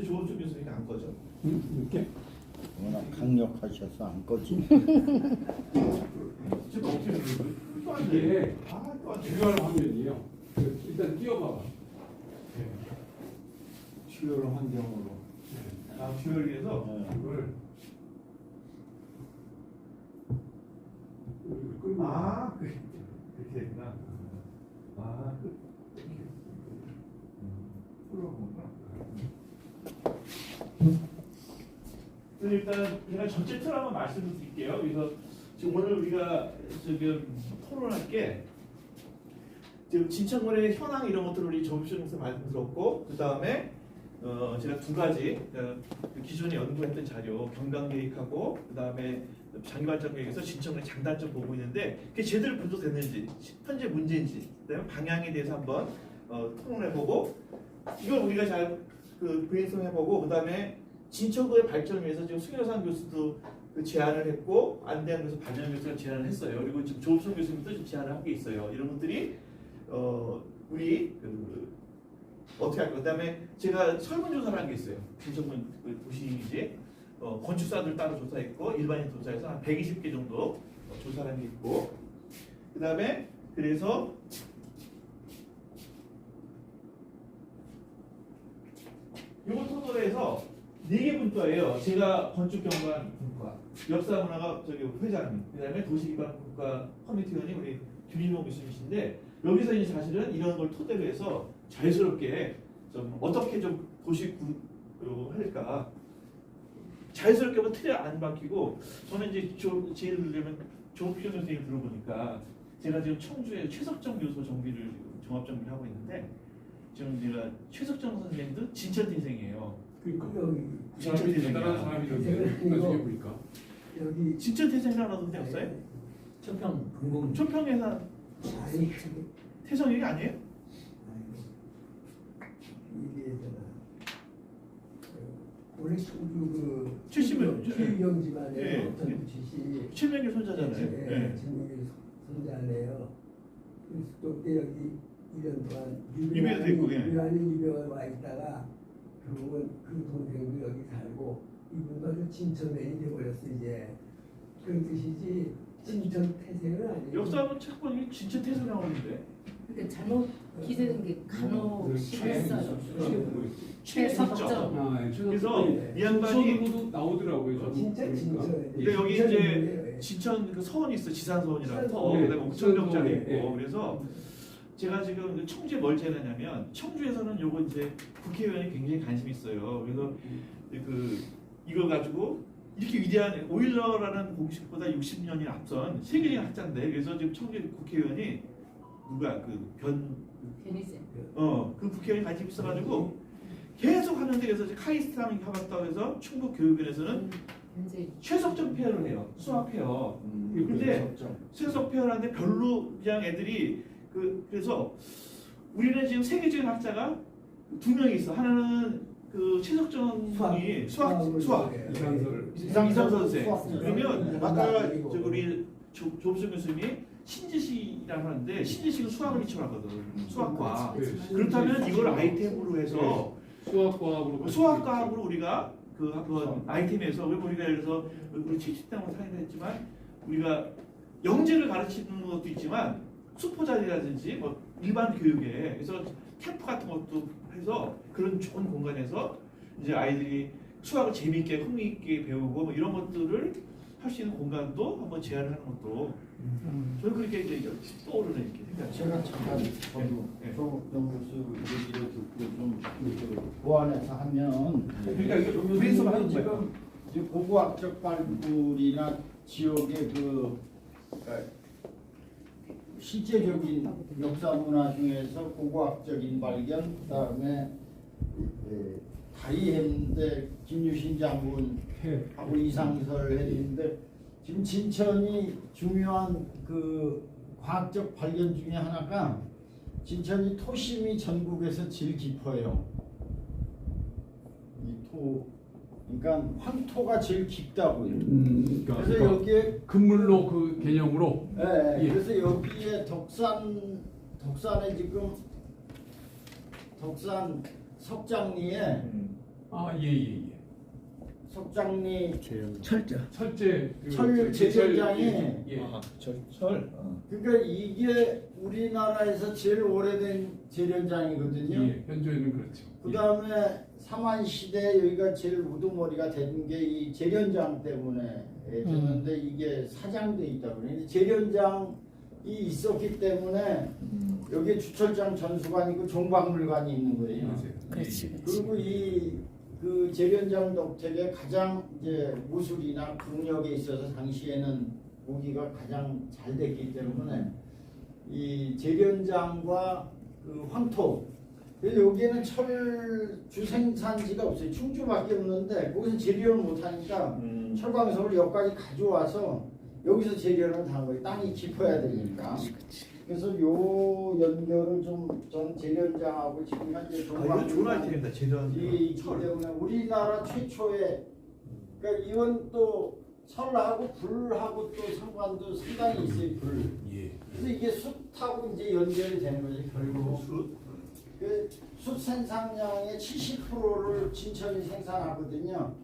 저 조원춘 교수님이 안 꺼져. 이렇게? 워낙 강력하셔서 안 꺼지. 지금 어떻게 해요? 또안 이게 돼. 또안 돼. 듀얼 화면이에요. 일단 띄워봐봐. 듀얼 환경으로. 듀얼에서 이걸 끌고 그렇게 됐구나. 이렇게 끌어보구나. 그럼 일단 제가 전체 틀 한번 말씀을 드릴게요. 그래서 지금 오늘 우리가 지금 토론할 게 지금 진천군의 현황 이런 것들을 우리 조비쇼에서 말씀 들었고, 그 다음에 제가 두 가지 기존에 연구했던 자료 경강계획하고 그 다음에 장기발전계획에서 진천군의 장단점 보고 있는데 그게 제대로 분석됐는지 현재 문제인지 그다음에 방향에 대해서 한번 토론해보고 이걸 우리가 잘 브레인스톰 해보고 그 다음에 진천구의 발전을 위해서 지금 승효상 교수도 제안을 했고 안대한 교수 발전 교수가 제안을 했어요. 그리고 지금 조업성 교수님도 좀 제안을 한 게 있어요. 이런 것들이 우리 어떻게 할까? 그다음에 제가 설문조사를 한 게 있어요. 진천군 도시이지 건축사들 따로 조사했고 일반인 조사해서 한 120개 정도 조사를 한 게 있고 그다음에 그래서 이번 토론에서 4개 분과예요. 제가 건축경관 분과, 역사문화가 저기 회장님, 그다음에 도시기반 분과 커뮤니티 의원이 우리 김일봉 교수님이신데 여기서 이제 사실은 이런 걸 토대로 해서 자연스럽게 좀 어떻게 좀 도시구로 할까 자연스럽게 뭐 틀에 안 박히고 저는 이제 제일 들려면 조필 선생님 들어보니까 제가 지금 청주에 최석정 교수 정비를 지금 종합 정비를 하고 있는데 지금 제가 최석정 선생님도 진천 태생이에요. 그러니까 그 진천 사람이 태생이야. 대단한 사람이던데 나중에 보니까 여기 진천 태생이라는 데 없어요? 천평 금공 초평에서 아니 태성이 아니에요? 이게 원래 청주 70년 최유경 집안의 예. 전부 출신 최명길 손자잖아요. 예. 진국이 손자네요. 그래서 또 그때 여기 1년 동안 유배도 있고, 예. 유배가 와 있다가 결국은 그 동생도 여기 살고 이분도 진천맨이 돼버렸어 이제. 그런 뜻이지 진천 태생은 아니에요. 역사하면 책본이 진짜 태생 나오는데 그러니까 잘못 기재된 게 간혹 실했어요. 최석정. 최석정. 그래서 이 양반이 수서도 나오더라고요. 저도 진짜 보니까. 진짜. 근데 여기 이제 진천 그 서원이 있어 지산서원이라고 지산서원. 그다음에 네, 옥천경찰이 지산서원. 있고 네. 그래서 제가 지금 청주에 뭘 제안하냐면 청주에서는 요거 이제 국회의원이 굉장히 관심이 있어요. 그래서 이걸 가지고 이렇게 위대한 오일러라는 공식보다 60년이 앞선 세계적인 학자인데 그래서 지금 청주 국회의원이 누가 베니제. 그 국회의원이 관심 있어가지고 계속 하는데 그래서 이제 카이스트랑 해봤다고 해서 충북 교육원에서는 현재 최석정 페어를 해요. 수학 페어. 근데 최석 페어라는데 별로 그냥 애들이 그래서 우리는 지금 세계적인 학자가 2명이 있어. 하나는 그 최석정이 수학 이산설. 이상 선생. 수학. 그러면 네. 아까 네. 저 우리 조ብ수 교수님이 신지식이라고 하는데 신지식은 수학을 기초하거든. 수학과. 네. 그렇다면 이걸 아이템으로 해서 수학과학으로 우리가 그 아이템에서 우리가 예를 들어서 우리 70대만 사회를 했지만 우리가 영재를 가르치는 것도 있지만 수포자리라든지 뭐 일반 교육에 그래서 캠프 같은 것도 해서 그런 좋은 공간에서 이제 아이들이 수학을 재미있게 흥미있게 배우고 뭐 이런 것들을 할 수 있는 공간도 한번 제안을 하는 것도 저는 그렇게 이제 떠오르는 이렇게 생각이 제가 잠깐 저도 네. 조국경 교수 얘기를 듣고 좀 보완해서 하면 그러니까 이거 브레인스톰 하는 거예요. 지금 이제 고고학적 발굴이나 지역의 그러니까 실제적인 역사 문화 중에서 고고학적인 발견 그다음에 다리 했는데 김유신 장군하고 이상설 했는데 지금 진천이 중요한 그 과학적 발견 중에 하나가 진천이 토심이 전국에서 제일 깊어요. 그러니까 황토가 제일 깊다고요. 그래서 여기에 금물로 그 개념으로. 네, 예. 그래서 여기에 덕산에 지금 덕산 석장리에 아, 예, 예, 예. 석장리 철저. 철제 철 제철장이 예, 예. 철. 그러니까 이게 우리나라에서 제일 오래된 재련장이거든요. 예, 현조에는 그렇죠. 그 다음에 삼한시대 여기가 제일 우두머리가 된 게 이 재련장 때문에 됐는데 이게 사장돼 있다 보니 재련장이 있었기 때문에 여기에 주철장 전수관이고 종박물관이 있는 거예요. 맞아요. 그렇지. 그리고 이 그 재련장 덕택에 가장 이제 무술이나 국력에 있어서 당시에는 보기가 가장 잘 됐기 때문에 이 재련장과 그 황토 그래서 여기에는 철 주생산지가 없어요. 충주밖에 없는데 거기서 재련을 못하니까 철광석을 여기까지 가져와서 여기서 재련을 한 거예요. 땅이 깊어야 되니까. 그래서 요 연결을 좀 전 재련장하고 지금 현재 이거 좋은 아이템입니다. 재련 이 철. 때문에 우리나라 최초의 그러니까 이건 또 철하고 불하고 또 상관도 상당히 있어요. 불. 예. 그래서 이게 숯하고 이제 연결이 되는 거죠. 결국 숯. 숯 생산량의 70%를 진천이 생산하거든요.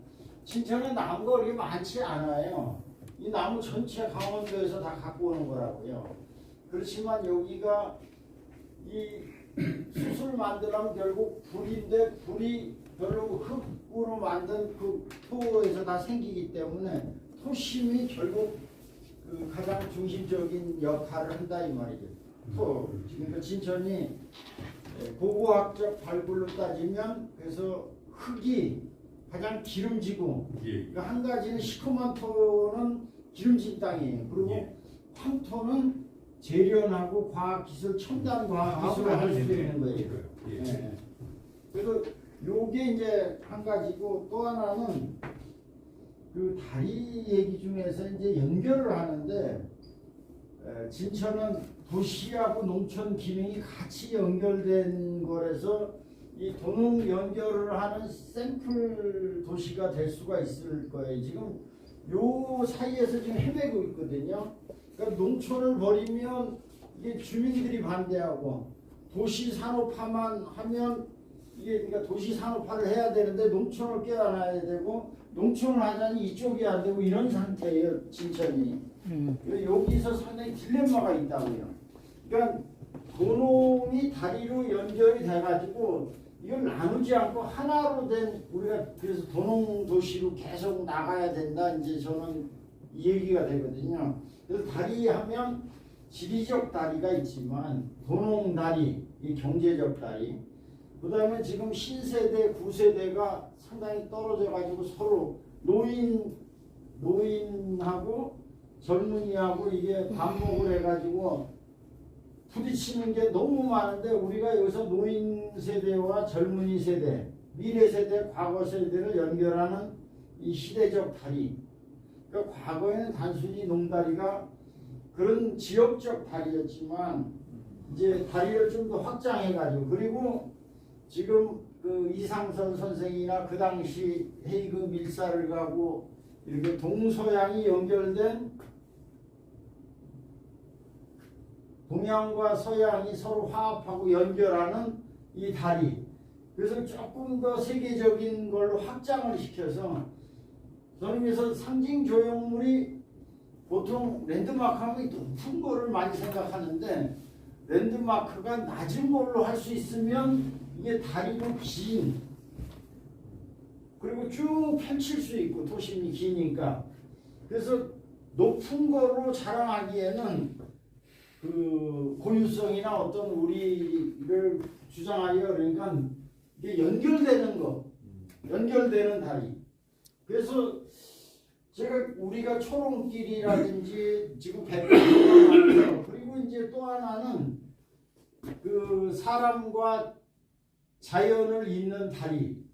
진천에 나무가 그렇게 많지 않아요. 이 나무 전체 강원도에서 다 갖고 오는 거라고요. 그렇지만 여기가 이 숯을 만들려면 결국 불인데 불이 별로 흙으로 만든 그 토에서 다 생기기 때문에 토심이 결국 그 가장 중심적인 역할을 한다 이 말이죠. 토. 그러니까 진천이 고고학적 발굴로 따지면 그래서 흙이 가장 기름지고 예. 그러니까 한 가지는 시커먼 토는 기름진 땅이에요. 그리고 예. 황토는 재련하고 과학기술, 첨단 과학기술을 할 수 있는 거예요. 예. 네. 그래서 요게 이제 한 가지고 또 하나는 그 다리 얘기 중에서 이제 연결을 하는데 진천은 도시하고 농촌 기능이 같이 연결된 거라서 이 도농 연결을 하는 샘플 도시가 될 수가 있을 거예요. 지금 요 사이에서 지금 헤매고 있거든요. 그러니까 농촌을 버리면 이게 주민들이 반대하고 도시 산업화만 하면 이게 그러니까 도시 산업화를 해야 되는데 농촌을 껴안아야 되고 농촌을 하자니 이쪽이 안 되고 이런 상태예요. 진천이. 여기서 상당히 딜레마가 있다고요. 그러니까 도농이 다리로 연결이 돼가지고 이걸 나누지 않고 하나로 된 우리가 그래서 도농 도시로 계속 나가야 된다. 이제 저는 이 얘기가 되거든요. 그래서 다리 하면 지리적 다리가 있지만 도농 다리, 이 경제적 다리. 그다음에 지금 신세대, 구세대가 상당히 떨어져 가지고 서로 노인하고 젊은이하고 이게 반목을 해가지고 부딪히는 게 너무 많은데 우리가 여기서 노인 세대와 젊은이 세대, 미래 세대, 과거 세대를 연결하는 이 시대적 다리. 그러니까 과거에는 단순히 농다리가 그런 지역적 다리였지만 이제 다리를 좀 더 확장해가지고 그리고 지금 그 이상선 선생이나 그 당시 헤이그 밀사를 가고 이렇게 동서양이 연결된 동양과 서양이 서로 화합하고 연결하는 이 다리. 그래서 조금 더 세계적인 걸로 확장을 시켜서 저는 그래서 상징 조형물이 보통 랜드마크 하면 높은 거를 많이 생각하는데 랜드마크가 낮은 걸로 할 수 있으면 이게 다리도 긴 그리고 쭉 펼칠 수 있고 도심이 기니까 그래서 높은 거로 자랑하기에는 그 고유성이나 어떤 우리를 주장하기가 그러니까 이게 연결되는 거 연결되는 다리 그래서 제가 우리가 초롱길이라든지 지금 백곡길이라든지 그리고 이제 또 하나는 그 사람과 자연을 잇는 다리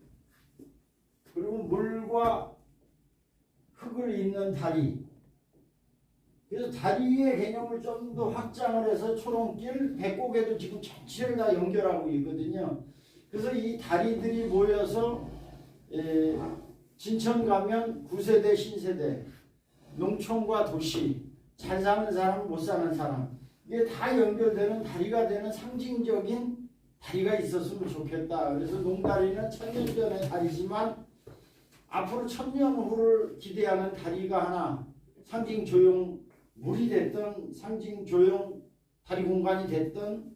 그리고 물과 흙을 잇는 다리 그래서 다리의 개념을 좀 더 확장을 해서 초롱길 백곡에도 지금 전체를 다 연결하고 있거든요. 그래서 이 다리들이 모여서 진천 가면 구세대 신세대 농촌과 도시 잘 사는 사람 못 사는 사람 이게 다 연결되는 다리가 되는 상징적인 다리가 있었으면 좋겠다. 그래서 농다리는 1000년 전의 다리지만 앞으로 1000년 후를 기대하는 다리가 하나 상징 조형 물이 됐던 상징 조형 다리 공간이 됐던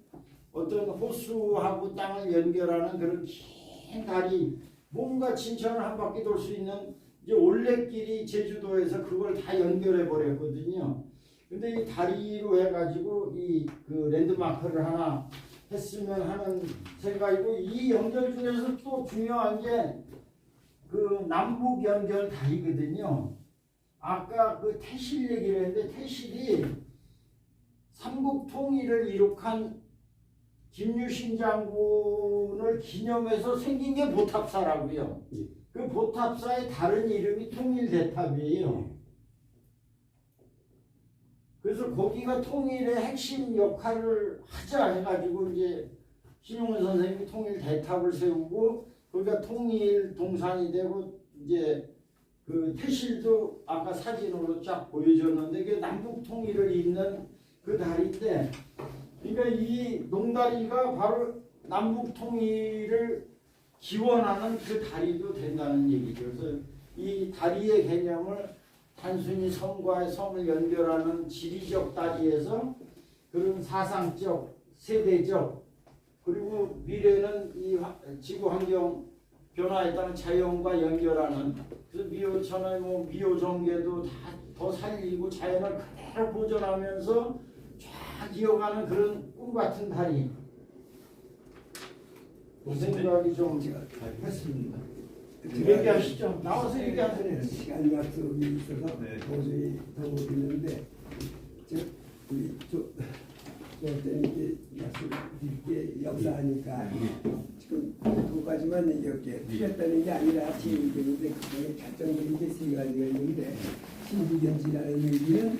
어떤 호수하고 땅을 연결하는 그런 긴 다리, 뭔가 진천을 한 바퀴 돌 수 있는 이제 올레길이 제주도에서 그걸 다 연결해 버렸거든요. 근데 이 다리로 해가지고 이 그 랜드마크를 하나 했으면 하는 생각이고, 이 연결 중에서 또 중요한 게 그 남북 연결 다리거든요. 아까 그 태실 얘기를 했는데, 태실이 삼국 통일을 이룩한 김유신 장군을 기념해서 생긴 게 보탑사라고요. 그 보탑사의 다른 이름이 통일대탑이에요. 그래서 거기가 통일의 핵심 역할을 하자 해가지고 이제 신용원 선생님이 통일대탑을 세우고, 거기가 통일 동산이 되고, 이제 그 태실도 아까 사진으로 쫙 보여줬는데 그게 남북 통일을 잇는 그 다리인데, 그러니까 이 농다리가 바로 남북 통일을 기원하는 그 다리도 된다는 얘기죠. 그래서 이 다리의 개념을 단순히 섬과 섬을 연결하는 지리적 다리에서 그런 사상적, 세대적, 그리고 미래는 이 지구 환경 변화에 따른 자연과 연결하는, 그래서 미호천의 뭐 미호정계도 다 더 살리고 자연을 그대로 보존하면서 쫙 이어가는 그런 꿈 같은 다리. 그 생각이 좀 했습니다. 얘기하시죠. 나와서 얘기하세요. 시간 약속이 있어서 네. 도저히 더 못 있는데, 우리 저한테 이렇게 약속 드릴게 역사하니까 지금 두 가지만 얘기할게. 틀렸다는 게 아니라 지금인데 그중에 결정적인 게 세 가지가 있는데, 신비견지라는 얘기는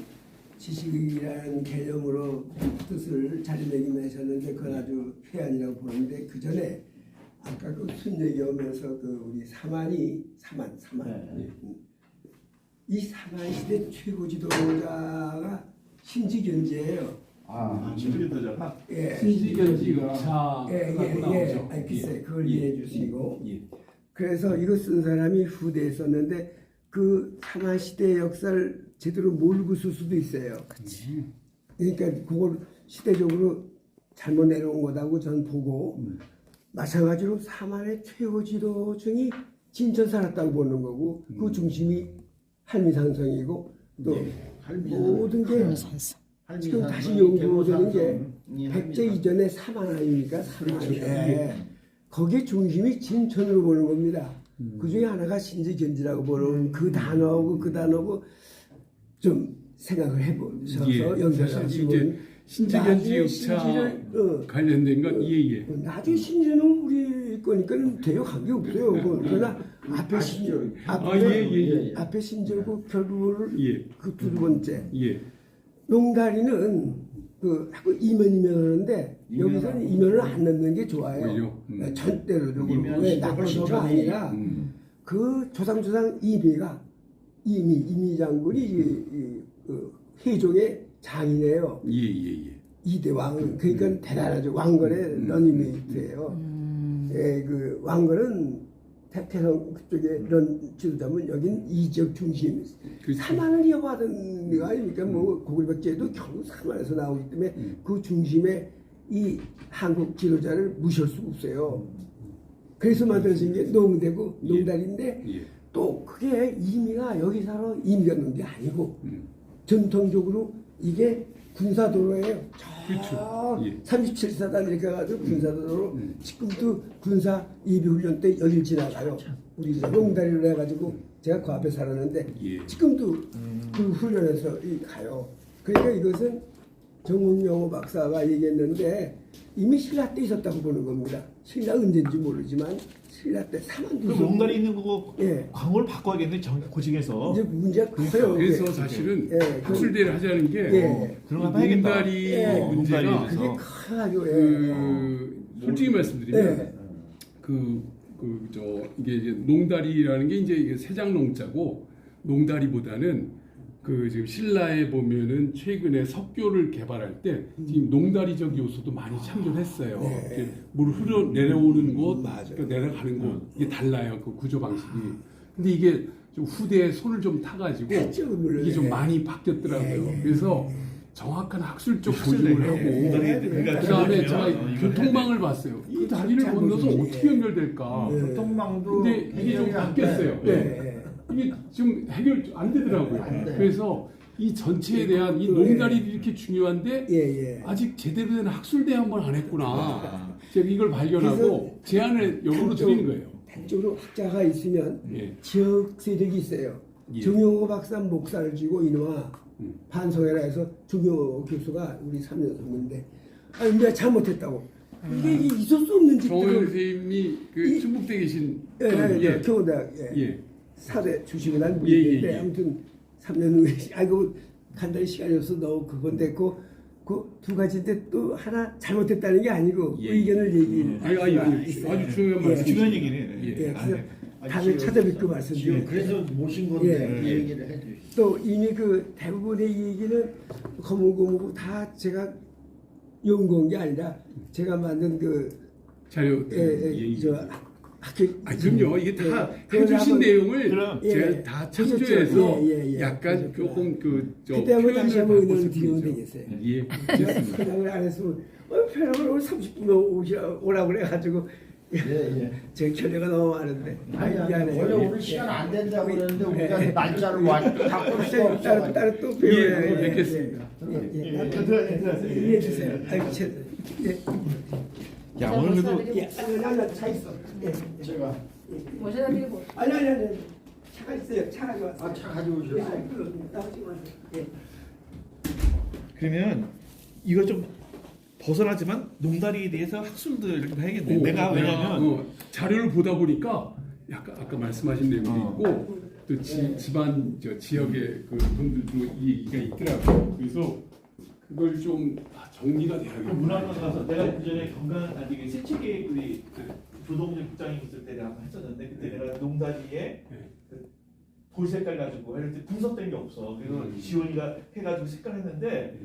지식이라는 개념으로 뜻을 자리매김하셨는데 그건 아주 회한이라고 보는데, 그 전에 아까 그 순 얘기하면서 그 우리 사만 네. 이 사만 시대 최고 지도자가 신지견지예요. 지도자가 예. 신지견지가 예. 아니 글쎄 그걸 이해해 주시고. 그래서 이거 쓴 사람이 후대에 썼는데 그 사만 시대의 역사를 제대로 모르고 쓸 수도 있어요. 그러니까 그걸 시대적으로 잘못 내려온 거다고 저는 보고, 마찬가지로 사만의 최고 지도층이 진천 살았다고 보는 거고, 그 중심이 할미산성이고, 또 모든 게 지금 다시 연구되는 게 백제 이전의 사만 아닙니까? 사만. 거기에 중심이 진천으로 보는 겁니다. 그 중에 하나가 신지견지라고 보는 그 단어하고 좀 생각을 해보셔서 연결하시면 신지견지 역사 관련된 건 이해해. 나중에 신지는 우리 거니까 대여 관계 없어요. 그러나 앞에 앞에 신지고 결국을 그 두 번째 농다리는 그 자꾸 이면 하는데 여기서는 이면을 안 넣는 게 좋아요. 절대로적으로 왜 나쁘서가 아니라 그 조상 이미 장군이 그 회종의 장이네요. 이대왕, 그러니까 대단하죠. 왕건의 러닝메이트예요. 그 왕건은 태평양 그쪽에 이런 지도자면 여긴 이 지역 중심. 사만을 이어받은 데가 아닙니까? 뭐 고구려백제도 결국 사만에서 나오기 때문에 그 중심에 이 한국 지도자를 무시할 수가 없어요. 그래서 만들어진 게 농대고 농다리인데 또 그게 의미가 여기서 의미가 있는 게 아니고 전통적으로 이게 군사도로예요. 그렇죠. 37사단 이렇게 해가지고 군사도로 지금도 군사 예비훈련 때 여길 지나가요. 우리 농다리로 해가지고 제가 그 앞에 살았는데 지금도 그 훈련에서 가요. 그러니까 이것은 정운영호 박사가 얘기했는데 이미 신라 때 있었다고 보는 겁니다. 신라 언제인지 모르지만 신라 때 사만두. 그럼 농다리 있는 거고 광고를 바꿔야겠네. 고직에서. 이제 문제가 커요. 그래서 사실은 학술대를 하자는 게 그런 거 한번 해야겠다. 농다리 문제가 그게 커요. 솔직히 말씀드리면 이게 이제 농다리라는 게 이제 세장농자고 농다리보다는 그 지금 신라에 보면은 최근에 석교를 개발할 때 지금 농다리적 요소도 많이 참조했어요. 네. 물 흘러 내려오는 곳, 맞아요. 또 내려가는 곳 이게 달라요. 그 구조 방식이. 근데 이게 좀 후대에 손을 좀 타가지고 이게 좀 많이 바뀌었더라고요. 그래서 정확한 학술적 고증을 하고 그다음에 제가 교통망을 봤어요. 이 다리를 건너서 어떻게 연결될까? 교통망도 근데 이게 좀 바뀌었어요. 네. 이게 지금 해결 안 되더라고요. 안 돼. 그래서 이 전체에 대한 이 농다리 이렇게 중요한데 예. 아직 제대로 된 학술 대응을 안 했구나. 제가 이걸 발견하고 제안을 역으로 드리는 거예요. 한쪽으로 학자가 있으면 예. 지역 세력이 있어요. 예. 정용호 박사 목사를 쥐고 이놈아 반성해라 해서 정용호 교수가 우리 3년 선배인데 내가 잘못했다고. 이게 있을 수 없는 정호영 짓들을 선생님이 그 충북대 계신 예, 경호대학 예. 사대 주식을 한 예, 예, 분인데 예. 아무튼 3년 후에 아이고 간단히 시간이 없어 너 그건 됐고 그 두 가지인데 또 하나 잘못했다는 게 아니고 예. 의견을 얘기할 아니 수가 아주 있어요. 중요한 예. 말씀. 중요한 얘기네. 예, 아, 그래서 네. 다음에 찾아뵙고 지금 말씀드려요. 그래서 모신 건데 예. 이 얘기를 해주시죠. 또 이미 그 대부분의 얘기는 거물고무고 다 제가 연구한 게 아니라 제가 만든 그 자료 저 학교 그럼요. 이게 다 예. 해주신 한번- 내용을 그럼, 제가 예. 다 참조해서 예. 약간 그렇구나. 조금 그저 그때 한번 다시 한번 의논을 바꿨을 드리면 뿐이죠. 되겠어요. 예. 제가 편향을 안 했으면 편향을 오늘 30분 오라고 그래가지고 예. 제 견해가 너무 많은데 아니, 원래 오늘 시간 안 된다고 그러는데 우리가 날짜를 바꿀 수가 없어. 따로 또 예, 배워야 뵙겠습니다. 이해해 주세요. 아이고 예. 야 오늘 그래도 예. 아니 차 있어. 예. 제가 모셔다 드리고 아니 차가 있어요. 차가 왔어. 차 가지고 오셨어요. 나오지 마세요. 예. 그러면 이거 좀 벗어나지만 농다리에 대해서 학술들을 좀 해야겠네. 내가 왜냐면 자료를 보다 보니까 약간 아까 말씀하신 내용도 있고 또 집안 저 지역의 그 분들도 이 얘기가 있더라고요. 그래서 그걸 좀 정리가 돼야겠다. 문화관 가서 내가 그전에 건강 아직 세체계 우리 조동재 국장님 있을 때 내가 한번 했었는데 그때 내가 농다리에 그 돌 색깔 가지고 할 때 분석된 게 없어. 그래서 지원이가 해가지고 색깔 했는데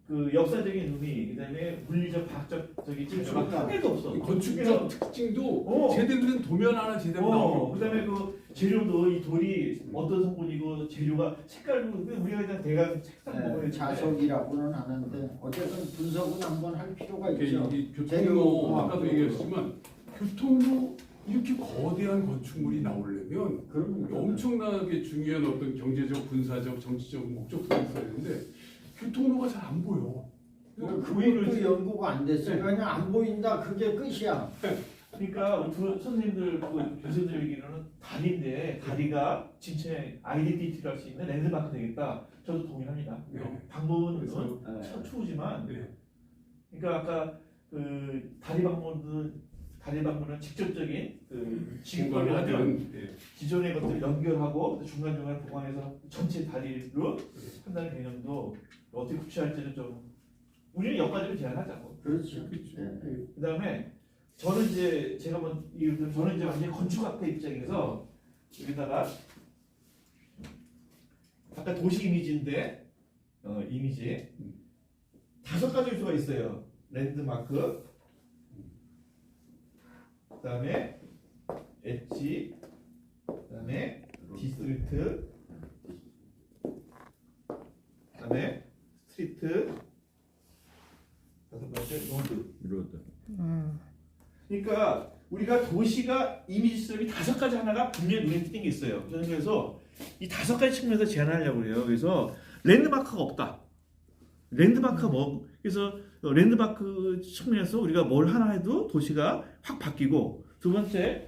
그 역사적인 의미, 그다음에 물리적, 과학적 저기 진수가 한 개도 없어. 건축적 특징도 어. 제대로 된 도면 하나 제대로 나오고 그다음에 그 재료도 이 돌이 어떤 성분이고 재료가 색깔도 우리가 그냥 대강 책상 보고 네, 자석이라고는 하는데 어쨌든 분석은 한번 할 필요가 있죠. 이 교통로 재료, 아까도 얘기했지만 교통로 이렇게 거대한 건축물이 나오려면 그럼 엄청나게 중요한 어떤 경제적, 군사적, 정치적 목적성이 있어야 되는데 교통로가 잘 안 보여. 그것도 연구가 안 됐어요. 그냥 안 보인다. 그게 끝이야. 그러니까 우리 선생님들 그 교수들 얘기로는 다리인데 다리가 진짜 아이덴티티를 할 수 있는 랜드마크 되겠다. 저도 동의합니다. 네. 방법은 그래서, 참 추우지만 네. 그러니까 아까 그 다리 방문은 직접적인 그 지구과를 하든 하든 예. 기존의 것들을 연결하고 중간중간 보강해서 전체 다리로 한다는 개념도 어떻게 구체할지는 좀 우리는 여기까지로 제한하자고. 그렇죠. 그다음에 저는 이제 제가 저는 이제 완전 히 건축학과 입장에서 여기다가 아까 도시 이미지인데 이미지 5가지 요소가 있어요. 랜드마크, 그다음에 엣지, 그다음에 디스트리트, 그다음에 스트리트, 5번째 로드. 그러니까 우리가 도시가 이미지 시스템이 5가지 하나가 분명히 눈에 띄는 게 있어요. 저는 그래서 이 5가지 측면에서 제안하려고 그래요. 그래서 랜드마크가 없다. 랜드마크가 뭐? 그래서 랜드마크 측면에서 우리가 뭘 하나 해도 도시가 확 바뀌고, 두 번째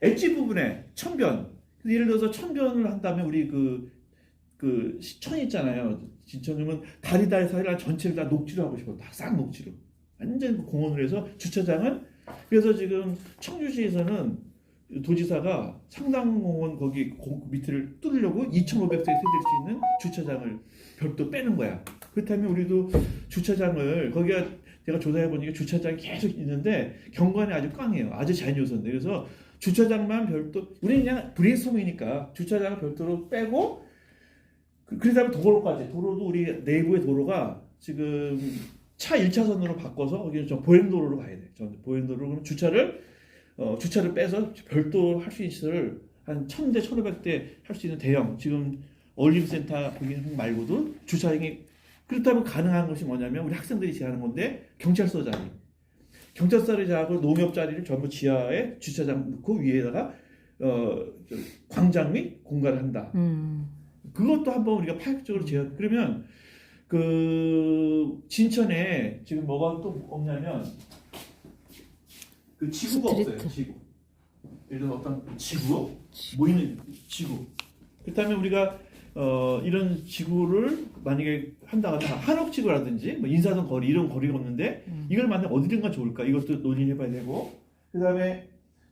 엣지 부분에 천변. 예를 들어서 천변을 한다면 우리 그 시천 있잖아요. 진천이면 다리 사이를 전체를 다 녹지로 하고 싶어. 다 싹 녹지로. 완전 공원으로 해서 주차장은 그래서 지금 청주시에서는 도지사가 상당공원 거기 밑을 뚫으려고 2,500세에 세댈 수 있는 주차장을 별도 빼는 거야. 그렇다면 우리도 주차장을 거기가 제가 조사해 보니까 주차장이 계속 있는데 경관이 아주 꽝이에요. 아주 잔 요소인데 그래서 주차장만 별도 우리는 그냥 브레인스토밍이니까 주차장을 별도로 빼고 그러다 보면 도로도 우리 내부의 도로가 지금 차 1차선으로 바꿔서 거기는 좀 보행도로로 가야 돼. 보행도로로 그러면 주차를 빼서 별도 할 수 있는 시설을 한 1000대, 1500대 할 수 있는 대형 지금 어린이센터 거기 말고도 주차장이 그렇다면 가능한 것이 뭐냐면 우리 학생들이 제안하는 건데 경찰서 자리. 경찰서 자리하고 농협 자리를 전부 지하에 주차장 넣고 위에다가 광장 및 공간을 한다. 그것도 한번 우리가 파격적으로 제안. 그러면 그 진천에 지금 뭐가 또 없냐면 그 지구가 스트리트. 없어요. 지구. 예를 들어 어떤 지구 모이는 지구. 그렇다면 우리가 이런 지구를 만약에 한다거나 한옥지구라든지 뭐 인사동 거리 이런 거리가 없는데 이걸 만약 어디든가 좋을까 이것도 논의해봐야 되고 그다음에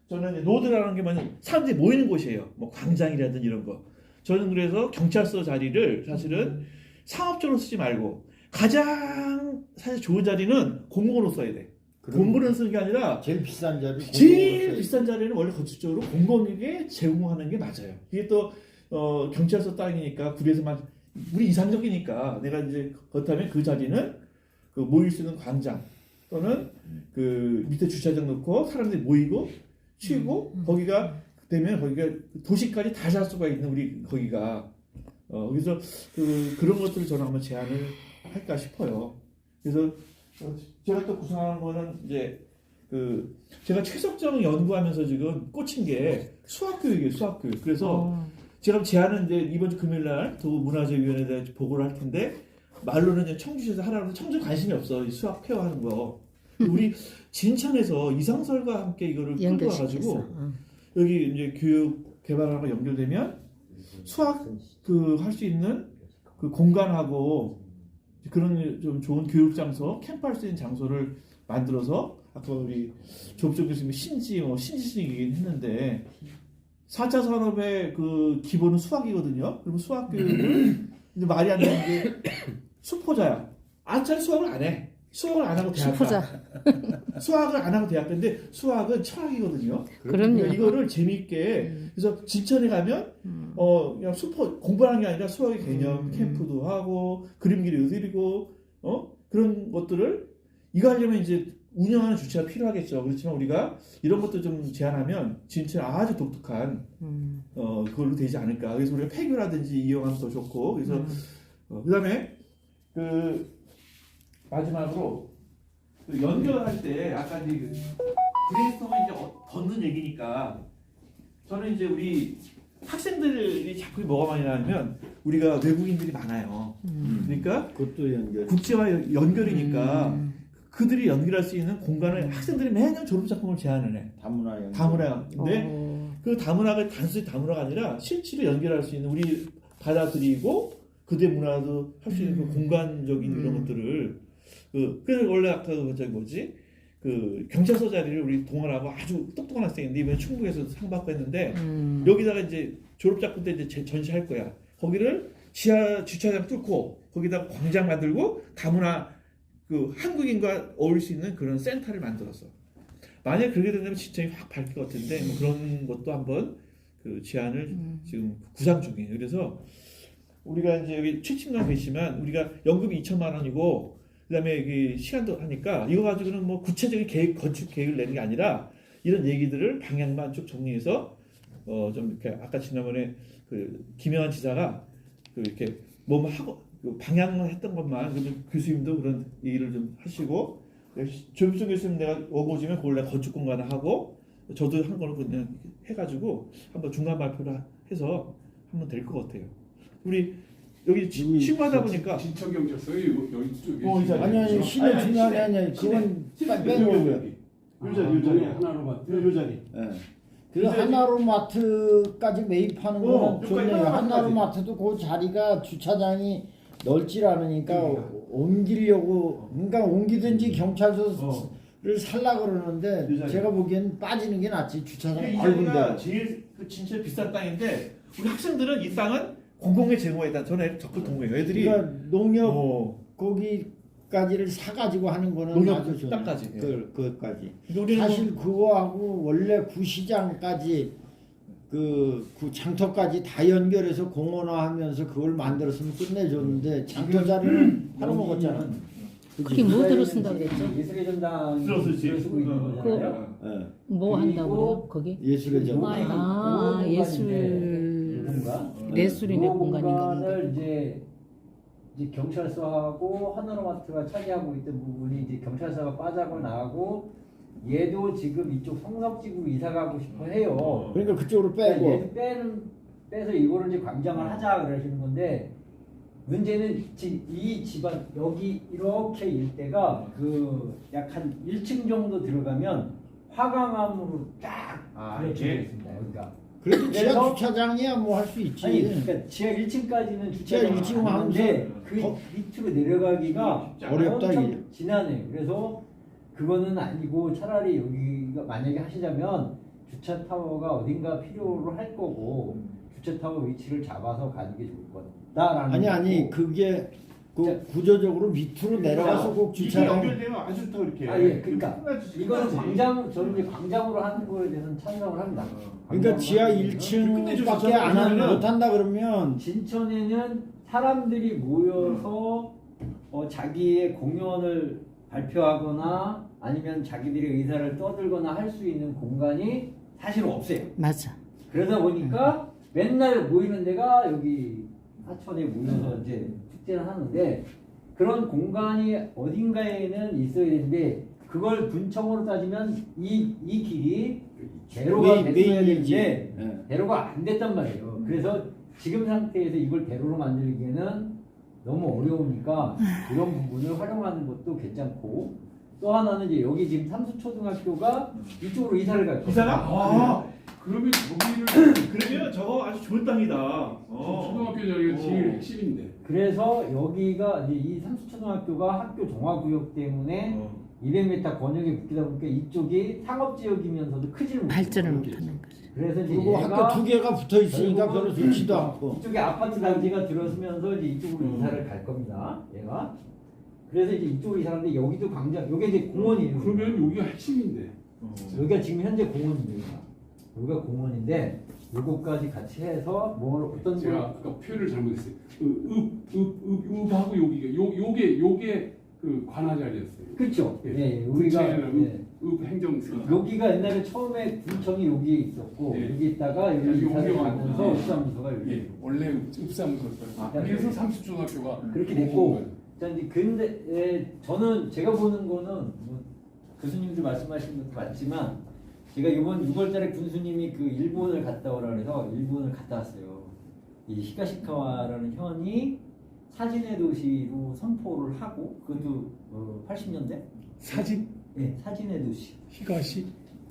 저는 노드라는 게 뭐냐면 사람들이 모이는 곳이에요. 뭐 광장이라든지 이런 거. 저는 그래서 경찰서 자리를 사실은 상업적으로 쓰지 말고 가장 사실 좋은 자리는 공공으로 써야 돼. 공공으로 쓰는 게 아니라 제일 비싼 자리. 제일 비싼 자리는 원래 건축적으로 공공에게 제공하는 게 맞아요. 이게 또 경찰서 땅이니까 구에서만 우리 이상적이니까 내가 이제 그렇다면 그 자리는 그 모일 수 있는 광장 또는 그 밑에 주차장 놓고 사람들이 모이고 쉬고 거기가 되면 거기가 도시까지 다 잘 수가 있는 우리 거기가 그래서 그런 것들을 저는 한번 제안을 할까 싶어요. 그래서 제가 또 구상하는 거는 이제 제가 최석정 연구하면서 지금 꽂힌 게 수학교육이에요. 수학교육. 그래서 제가 제안은 이제 이번 주 금요일 날 도문화재위원회에 대해 보고를 할 텐데 말로는 이제 청주시에서 하라고 청주 관심이 없어. 이 수학 폐화하는 거. 우리 진천에서 이상설과 함께 이거를 끌고 와가지고 여기 이제 교육 개발하고 연결되면 수학 할 수 있는 그 공간하고 그런 좀 좋은 교육 장소, 캠프 할 수 있는 장소를 만들어서 아까 우리 조업종 교수님이 신지식이긴 했는데 4차 산업의 그 기본은 수학이거든요. 그리고 수학 교육을 이제 말이 안 되는 게 수포자야. 아차리 수학을 안 해. 수학을 안 하고 대학 가. 수학을 안 하고 대학 가는데 수학은 철학이거든요. 그럼요. 그러니까 이거를 재미있게 그래서 진천에 가면 그냥 공부하는 게 아니라 수학의 개념 캠프도 하고 그림기를 드리고 그런 것들을 이거 하려면 이제 운영하는 주체가 필요하겠죠. 그렇지만 우리가 이런 것도 좀 제안하면 진짜 아주 독특한 그걸로 되지 않을까. 그래서 우리가 폐교라든지 이용하면 더 좋고 그래서 그다음에 마지막으로 연결할 때 아까 이제 브레인스토밍 이제 걷는 얘기니까 저는 이제 우리 학생들이 자꾸 뭐가 많이 나면 우리가 외국인들이 많아요. 그러니까 그것도 연결. 국제와 연결이니까 그들이 연결할 수 있는 공간을 학생들이 매년 졸업작품을 제안을 해. 다문화 연결. 다문화. 근데 그 다문화가 단순히 다문화가 아니라 실제로 연결할 수 있는 우리 받아들이고 그들의 문화도 할 수 있는 그 공간적인 이런 것들을 그래서 원래 아까 그 경찰서 자리를 우리 동원하고 아주 똑똑한 학생인데 이번에 충북에서 상 받고 했는데 여기다가 이제 졸업작품 때 이제 전시할 거야. 거기를 지하 주차장 뚫고 거기다가 광장 만들고 다문화 그 한국인과 어울릴 수 있는 그런 센터를 만들었어. 만약 그렇게 된다면 시청이 확 바뀔 것 같은데 뭐 그런 것도 한번 그 제안을 지금 구상 중이에요. 그래서 우리가 이제 여기 최침관 계시면 우리가 연금이 2천만 원이고 그다음에 여기 시간도 하니까 이거 가지고는 뭐 구체적인 계획 건축 계획을 내는 게 아니라 이런 얘기들을 방향만 쭉 정리해서 좀 이렇게 아까 지난번에 그 김영환 지사가 그 이렇게 뭐 하고 그 방향만 했던 것만 교수님도 그런 얘기를 좀 하시고 조규성 교수님 내가 오고지면 그걸 내가 건축 공간을 하고 저도 한 거는 그냥 해가지고 한번 중간 발표를 해서 하면 될 것 같아요. 우리 여기 친구하다 보니까 진천경찰서 여기 쪽에 아니 시내 중간에 아니야. 그건 빼놓고요. 요자리 하나로 봤대. 요자리. 그 하나로마트까지 매입하는 거는 좋네요. 여기까지 하나로마트도 그 자리가 주차장이 넓질 않으니까 옮기려고 그러니까 옮기든지 경찰서를 살라 그러는데 제가 보기엔 빠지는 게 낫지. 주차장 이 넓은 자리가 데. 제일 진짜 비싼 땅인데 우리 학생들은 이 땅은 공공에 제공했다. 저는 적극 동의해요. 애들이 그러니까 농협 거기까지를 사가지고 하는 거는 농협 아주 좋네. 땅까지. 그것까지. 우리는 사실 그거하고 원래 구시장까지 그 장터까지 다 연결해서 공원화하면서 그걸 만들었으면 끝내줬는데 장터 자리는 팔아먹었잖아. 그게 뭐 들어 쓴다 그랬죠? 예술의 전당 들었을지. 쓰고 있는 거잖아요. 예. 뭐 한다고요? 거기? 예술의 전당. 아, 예술 공간. 예술인의 이 공간인가 보다. 공간을 이제 경찰서하고 하나로마트가 차지하고 있던 부분이 이제 경찰서가 빠져고 나가고 얘도 지금 이쪽 성석지구로 이사 가고 싶어 해요. 그러니까 그쪽으로 그러니까 빼고. 얘도 빼서 이거를 이제 광장을 하자 그러시는 건데 문제는 이 집안 여기 이렇게 일대가 그 약 한 1층 정도 들어가면 화강암으로 쫙 그려져 이게? 있습니다. 여기가. 그래도 지하 그래서- 주차장이야 뭐 할 수 있지. 아니 그러니까 지하 1층까지는 주차장이 지하 1층 하는데 하면서 그 더- 밑으로 내려가기가 어렵다, 엄청 이게. 지난해. 그래서 그거는 아니고 차라리 여기가 만약에 하시자면 주차 타워가 어딘가 필요로 할 거고 주차 타워 위치를 잡아서 가는 게 좋을 거다라는. 아니 거고. 그게 그 자, 구조적으로 밑으로 내려가서 꼭 이게 주차장. 연결되면 아주 좋다 이렇게. 아, 예, 그러니까 끝까지 이거는 끝까지. 광장 저는 이제 광장으로 하는 거에 대해서는 찬성을 합니다. 그러니까 지하 광장으로 하는 거는. 1층밖에 안 못한다 그러면 진천에는 사람들이 모여서 자기의 공연을 발표하거나 아니면 자기들의 의사를 떠들거나 할 수 있는 공간이 사실 없어요. 맞아. 그러다 보니까 맨날 모이는 데가 여기 하천에 모여서 이제 축제를 하는데 그런 공간이 어딘가에는 있어야 되는데 그걸 분청으로 따지면 이 길이 대로가 됐어야 메인이지. 되는데 예. 대로가 안 됐단 말이에요. 그래서 지금 상태에서 이걸 대로로 만들기에는 너무 어려우니까 이런 부분을 활용하는 것도 괜찮고 또 하나는 이제 여기 지금 삼수초등학교가 이쪽으로 이사를 갈 거예요. 이사가? 아, 그러면 저기를 그러면 저거 아주 좋은 땅이다. 초등학교 저기가 제일 핵심인데. 그래서 여기가 이제 이 삼수초등학교가 학교 종합구역 때문에 200m 권역에 붙이다 보니까 이쪽이 상업지역이면서도 크지를 못해요. 발전을 못하는 거지. 그래서 이제 그리고 얘가 학교 두 개가 붙어 있으니까 별로 결국은 좋지도 않고. 이쪽에 아파트 단지가 들어서면서 이제 이쪽으로 이사를 갈 겁니다. 얘가. 그래서 이제 이쪽으로 이사하는데 여기도 광장, 여기 이제 공원이에요. 그러면 여기가 핵심인데. 여기가 지금 현재 공원입니다. 여기가 공원인데 요거까지 같이 해서 뭘 어떤 제가 아까 표현을 잘못했어요. 읍하고 요게 그 관할 자리였어요. 그렇죠. 예. 예, 우리가 구체는 읍 행정센터. 여기가 옛날에 처음에 군청이 여기에 있었고 예. 여기 있다가 여기 여기 이사를 옮겨가고. 가면서 읍사무소가 여기 예, 원래 읍사무소였어요. 그래서 삼수초등학교가 그렇게 됐고 자 이제 근데 저는 제가 보는 거는 뭐 교수님들 말씀하신 것도 맞지만 제가 이번 6월달에 군수님이 그 일본을 갔다 오라 그래서 일본을 갔다 왔어요. 이 히가시카와라는 현이 사진의 도시로 선포를 하고 그것도 80년대 사진 네, 사진의 도시 히가시.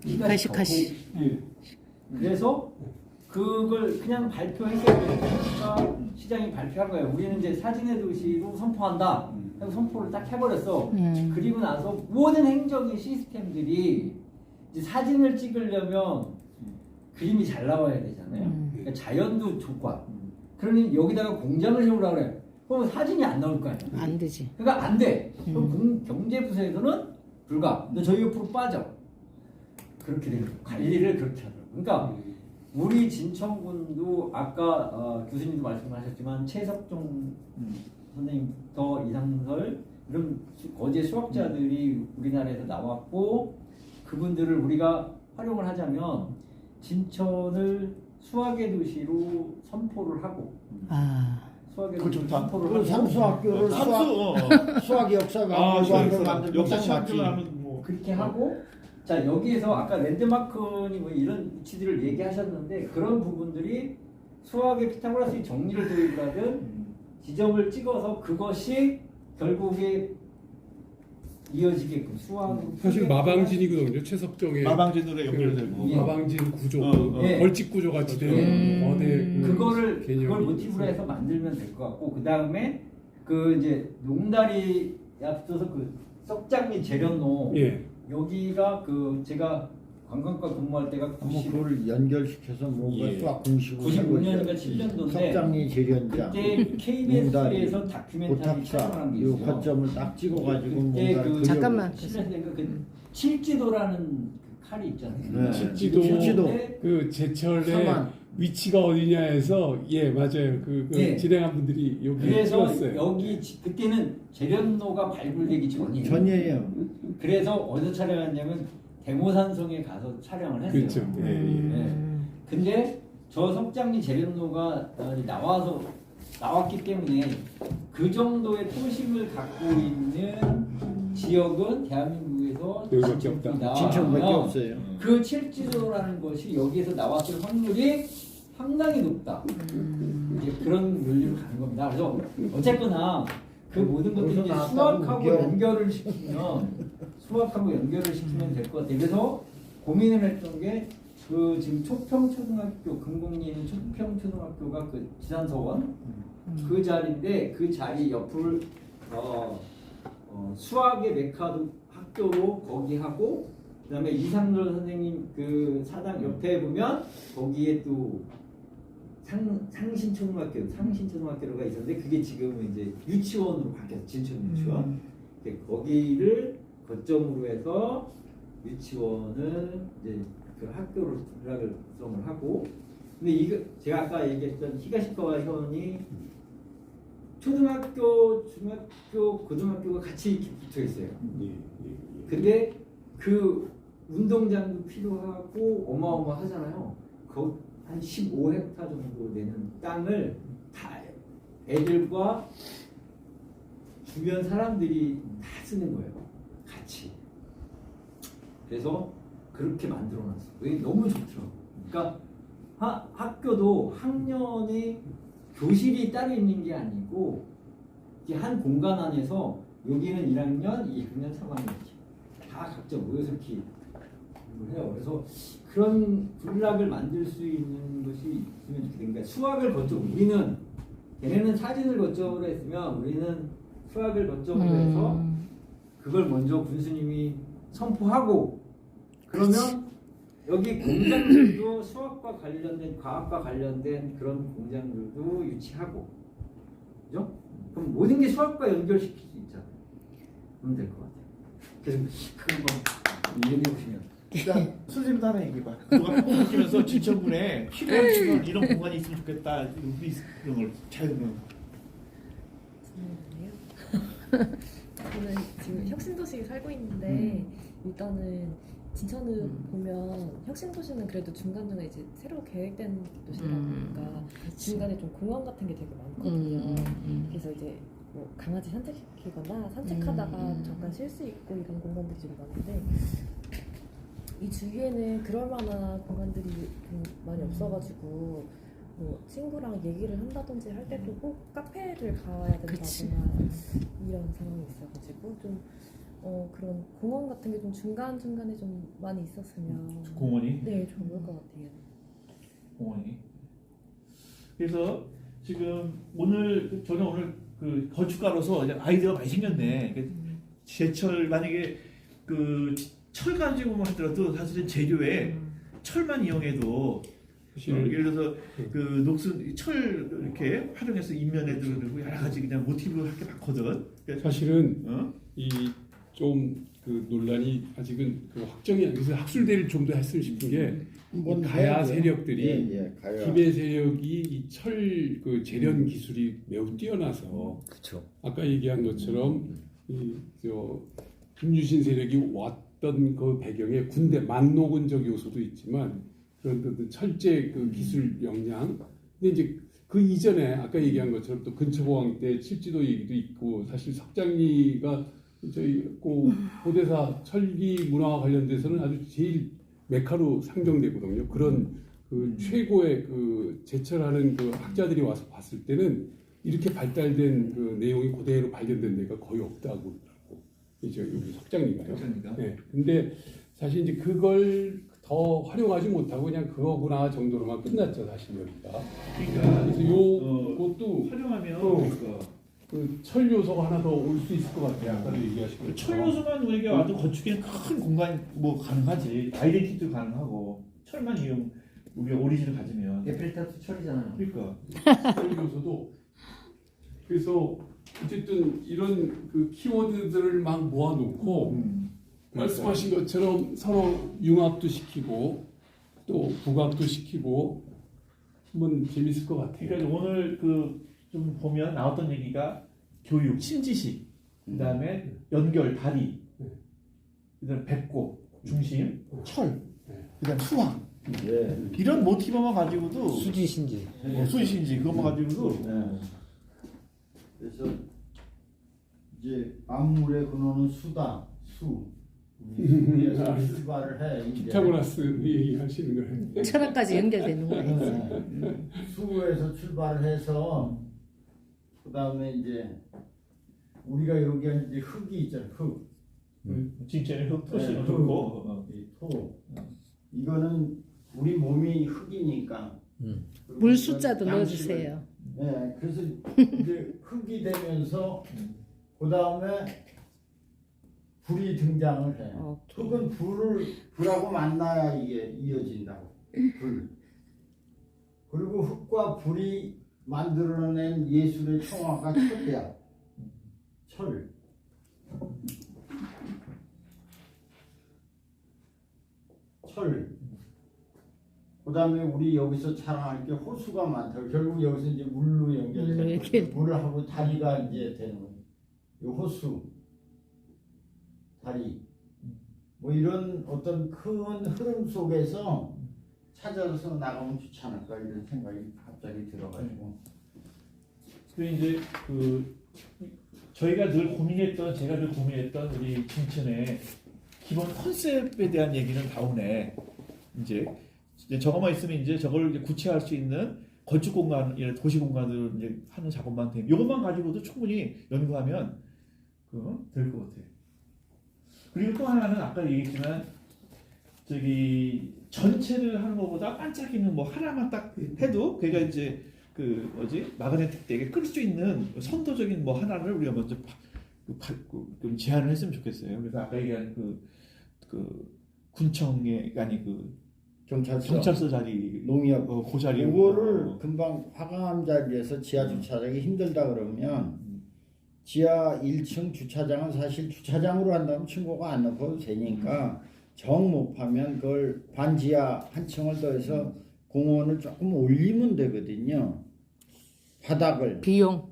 히가시카시. 예. 그래서 그걸 그냥 발표했어요. 그러니까 시장이 발표한 거예요. 우리는 이제 사진의 도시로 선포한다. 하고 선포를 딱 해버렸어. 그리고 나서 모든 행정의 시스템들이 이제 사진을 찍으려면 그림이 잘 나와야 되잖아요. 그러니까 자연도 조건. 그러니 여기다가 공장을 세우려고 그래. 그럼 사진이 안 나올 거 아니야. 안 되지. 그러니까 안 돼. 그럼 경제부서에서는 불가. 근데 저희 옆으로 빠져. 그렇게 되는 거예요. 관리를 그렇게 하더라고요. 그러니까 우리 진천군도 아까 교수님도 말씀하셨지만 최석종 선생님부터 이상설 이런 거제 수학자들이 우리나라에서 나왔고 그분들을 우리가 활용을 하자면 진천을 수학의 도시로 선포를 하고 수학의 그거 도시로 좋다. 선포를 그 하고 삼수학교를 수학 역사가 만들면 역사 딱 시험을 맞지. 하면 뭐 그렇게 하고 자 여기에서 아까 랜드마크니 뭐 이런 위치들을 얘기하셨는데 그런 부분들이 수학의 피타고라스의 정리를 도입을 하든 지점을 찍어서 그것이 결국에 이어지게끔 수학으로 사실 마방진이거든요. 최석정의 마방진으로 연결되고. 예. 마방진 구조, 예. 벌집 구조 같이 되는 거대 그거를 개념이 그걸 모티브로 해서 만들면 될 것 같고 그 다음에 그 이제 농다리 앞서서 그 썩장리 재련로 예. 여기가 그 제가 관광과 근무할 때가 한번 그걸 연결시켜서 뭔가 예. 수학 공식으로 95년인가 7년도인데 석장리 재련장 그때 KBS에서 다큐멘터리 촬영한 게 요 있어요. 거점을 딱 찍어가지고 그때 뭔가 그 잠깐만. 실현된 그 칠지도라는 그 칼이 있잖아요. 네. 실지도 실지도. 그 제철의 사만. 위치가 어디냐에서 예 맞아요 그 네. 진행한 분들이 여기 그래서 찍었어요. 여기 그때는 재련로가 발굴되기 전이에요. 전이에요. 그래서 어디서 촬영했냐면 대모산성에 가서 촬영을 했어요. 그렇죠. 예, 예. 네. 근데 저 석장리 재련로가 나왔기 때문에 그 정도의 토식을 갖고 있는 지역은 대한민국에서 여기밖에 없다. 진천뿐이다. 진천밖에 없어요. 그 칠지도라는 것이 여기에서 나왔을 확률이 상당히 높다. 이제 그런 논리로 가는 겁니다. 그래서 어쨌거나 그 모든 것들이 이제 거기서 수학하고 나왔다고 연결을 시키면 될 것 같아요. 그래서 고민을 했던 게 그 지금 초평초등학교 금곡리에 있는 초평초등학교가 그 지산서원 그 자리인데 그 자리 옆을 수학의 메카도 학교로 거기 하고 그다음에 이상돌 선생님 그 사당 옆에 보면 거기에 또 상신초등학교가 있었는데 그게 지금은 이제 유치원으로 바뀌었어. 진천 유치원. 근데 거기를 거점으로 해서 유치원을 이제 그 학교로 전락을 구성을 하고 근데 이거 제가 아까 얘기했던 히가시카와 현이 초등학교, 중학교, 고등학교가 같이 이렇게 붙어 있어요. 근데 그 운동장도 필요하고 어마어마하잖아요. 한 15헥타 정도 되는 땅을 다 애들과 주변 사람들이 다 쓰는 거예요. 같이. 그래서 그렇게 만들어놨어. 왜 너무 좋더라고. 그러니까 학교도 학년에 교실이 따로 있는 게 아니고 이제 한 공간 안에서 여기는 1학년, 2학년, 3학년 이렇게 다 각자 모여서 이렇게 해요. 그래서 그런 군락을 만들 수 있는 것이 있으면 좋겠다. 그러니까 수학을 거점으로 우리는 걔네는 사진을 거점으로 했으면 우리는 수학을 거점으로 해서 그걸 먼저 군수님이 선포하고 그러면 여기 공장들도 수학과 관련된 과학과 관련된 그런 공장들도 유치하고 그죠? 그럼 모든 게 수학과 연결시킬 수 있잖아요. 그러면 될 것 같아요. 그래서 그거 한번 이해해 보시면 일단 선생님도 하나 얘기해봐. 그동안 평범하시면서 진천군에 필요한 이런 공간이 있으면 좋겠다. 우리 이런 걸 자유는. 저는 지금 혁신도시에 살고 있는데 일단은 진천을 보면 혁신도시는 그래도 중간중간 이제 새로 계획된 도시다 보니까 중간에 좀 공원 같은 게 되게 많거든요. 그래서 이제 뭐 강아지 산책시키거나 산책하다가 잠깐 쉴 수 있고 이런 공간들이 좀 많은데 이 주위에는 그럴 만한 공간들이 좀 많이 없어가지고 뭐 친구랑 얘기를 한다든지 할 때도 꼭 카페를 가야 된다거나 이런 상황이 있어가지고 좀 그런 공원 같은 게 좀 중간중간에 좀 많이 있었으면 공원이? 네 좋을 것 같아요. 공원이. 그래서 지금 저는 오늘 그 건축가로서 이제 아이디어가 많이 생겼네. 제철 만약에 그 철 가지고만 하더라도 사실은 재료에 철만 이용해도 예를 들어서 그 녹슨 철 이렇게 활용해서 인면에 들어가고 여러 가지 그냥 모티브를 할 게 많거든. 사실은 이 좀 그 논란이 아직은 그 확정이 안 돼서 학술대를 좀 더 했으면 싶은 게 이 가야 세력들이 가야. 기배 세력이 이 철 그 재련 기술이 매우 뛰어나서 그렇죠. 아까 얘기한 것처럼 김유신 세력이 왔던 그 배경에 군대 만노군적 요소도 있지만 그런 어떤 철제 그 기술 역량 근데 이제 그 이전에 아까 얘기한 것처럼 또 근처공항 때 칠지도 얘기도 있고 사실 석장리가 저희 고대사 철기 문화와 관련돼서는 아주 제일 메카로 상정되거든요. 그런 그 최고의 그 제철하는 그 학자들이 와서 봤을 때는 이렇게 발달된 그 내용이 그대로 발견된 데가 거의 없다고 그러더라고. 이제 여기 석장리가요. 네. 근데 사실 이제 그걸 더 활용하지 못하고 그냥 그거구나 정도로만 끝났죠 사실 여기가. 그러니까 그래서 요것도 활용하면 그 철 요소가 하나 더 올 수 있을 것 같아요. 아까도 얘기하시고 철 요소만 우리가 와도 건축에는 큰 공간 뭐 가능하지. 아이덴티티도 가능하고 철만 이용 우리가 오리진을 가지면. 에펠탑도 철이잖아요. 그러니까 철 요소도 그래서 어쨌든 이런 그 키워드들을 막 모아놓고 말씀하신 것처럼 서로 융합도 시키고 또 부각도 시키고 한번 재밌을 것 같아요. 그러니까 오늘 그 좀 보면 나왔던 얘기가 교육, 신지식, 그다음에 연결, 다리, 그다음에 배꼽, 중심, 철, 그다음 수학. 예. 이런 모티브만 가지고도 수지신지. 수지신지 그것만 가지고도 네. 그래서 이제 만물의 근원은 수다, 수. 수에서 출발을 해. 이제. 피타고라스 얘기하시는 거예요. 철학까지 연결되는 거예요. 네. 수에서 출발을 해서 그 다음에 이제 우리가 여기 이제 흙이 있잖아요. 흙. 진짜는 흙토시는 네, 좋고 이 토. 이거는 우리 몸이 흙이니까. 물 숫자도 양식을- 넣어주세요. 네, 그래서 이제 흙이 되면서 그 다음에 불이 등장을 해. 오케이. 흙은 불하고 만나야 이게 이어진다고. 불. 그리고 흙과 불이 만들어낸 예술의 청화가 철이야. 철. 철. 그 다음에 우리 여기서 자랑할 게 호수가 많다. 결국 여기서 이제 물로 물로 연결돼. 연결. 물하고 다리가 이제 되는 거예요. 이 호수, 다리. 뭐 이런 어떤 큰 흐름 속에서 찾아서 나가면 좋지 않을까 이런 생각이 갑자기 들어가지고. 그리고 이제 그 저희가 늘 고민했던 제가 늘 고민했던 우리 진천의 기본 컨셉에 대한 얘기는 나오네. 이제 저거만 있으면 이제 저걸 이제 구체화할 수 있는 건축 공간, 도시 공간으로 이제 하는 작업만 되면 이것만 가지고도 충분히 연구하면 될 것 같아요. 그리고 또 하나는 아까 얘기했지만 저기 전체를 하는 것보다 반짝이는 뭐 하나만 딱 해도 걔가 이제 그 뭐지 마그네틱 되게 끌 수 있는 선도적인 뭐 하나를 우리가 먼저 좀 제안을 했으면 좋겠어요. 그래서 아까 얘기한 그 군청에 아니 그 경찰서 자리 농협 그 자리 그거를 금방 화강암 자리에서 지하 주차장이 힘들다 그러면 지하 1층 주차장은 사실 주차장으로 한다면 층고가 안 넣어도 되니까 정 못하면 그걸 반지하 한 층을 더해서 공원을 조금 올리면 되거든요. 바닥을 비용.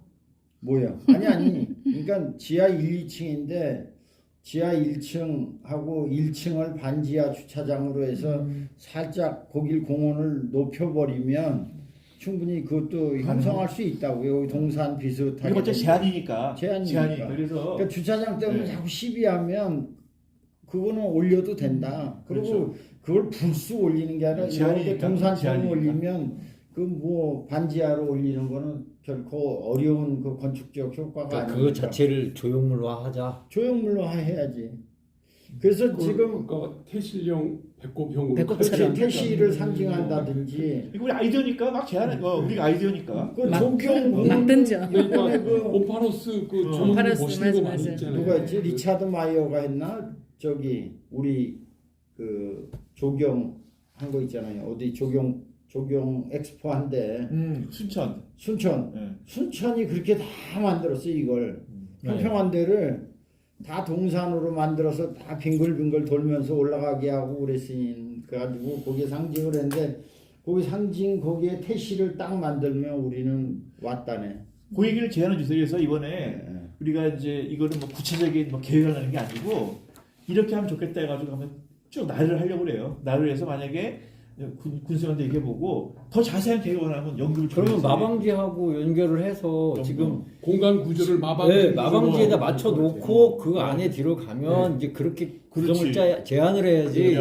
뭐야? 아니 그러니까 지하 1, 2층인데 지하 1층하고 1층을 반지하 주차장으로 해서 살짝 거길 공원을 높여버리면 충분히 그것도 형성할 수 있다고요. 동산 비슷하게. 이거 어차피 제한이니까. 제한이니까. 그래서 그러니까 주차장 때문에 자꾸 시비하면 그거는 올려도 된다. 그리고 그렇죠. 그걸 불수 올리는 게 아니라 제한이니까. 이렇게 동산처럼 제한이니까. 올리면 그 뭐 반지하로 올리는 거는 결코 어려운 그 건축적 효과가 아니니까. 그거 자체를 조형물화하자. 조형물로 해야지. 그래서 지금 그러니까 태실형 배꼽형으로 배꼽처럼. 태시를 상징한다든지 이거 우리 아이디어니까 막 제안해. 우리가 아이디어니까. 그 조경 막 던져. 예전에 그 오파로스 그 조명 오파로스, 멋있는 거 맞아, 많이 맞아. 있잖아요. 누가 있지? 리차드 마이어가 했나? 저기 우리 그 조경 한 거 있잖아요. 어디 조경 엑스포 한데 순천. 순천 네. 순천이 그렇게 다 만들었어 이걸 평평한 데를 다 동산으로 만들어서 다 빙글빙글 돌면서 올라가게 하고 그랬으니 그래가지고 거기에 상징을 했는데 거기 상징 거기에 태시를 딱 만들면 우리는 왔다네. 그 얘기를 제안해 주세요. 그래서 이번에 네. 우리가 이제 이거는 뭐 구체적인 뭐 계획을 하는 게 아니고 이렇게 하면 좋겠다 해가지고 한번 쭉 나열을 하려고 그래요. 나열을 해서 만약에 군수한테 얘기해보고 더 자세한 계획을 하면 연구를 그러면 줄여야지. 마방지하고 연결을 해서 지금 공간 구조를 마방지에다 맞춰 놓고 그 안에 들어가면 이제 그렇게 구성을 제안을 해야지.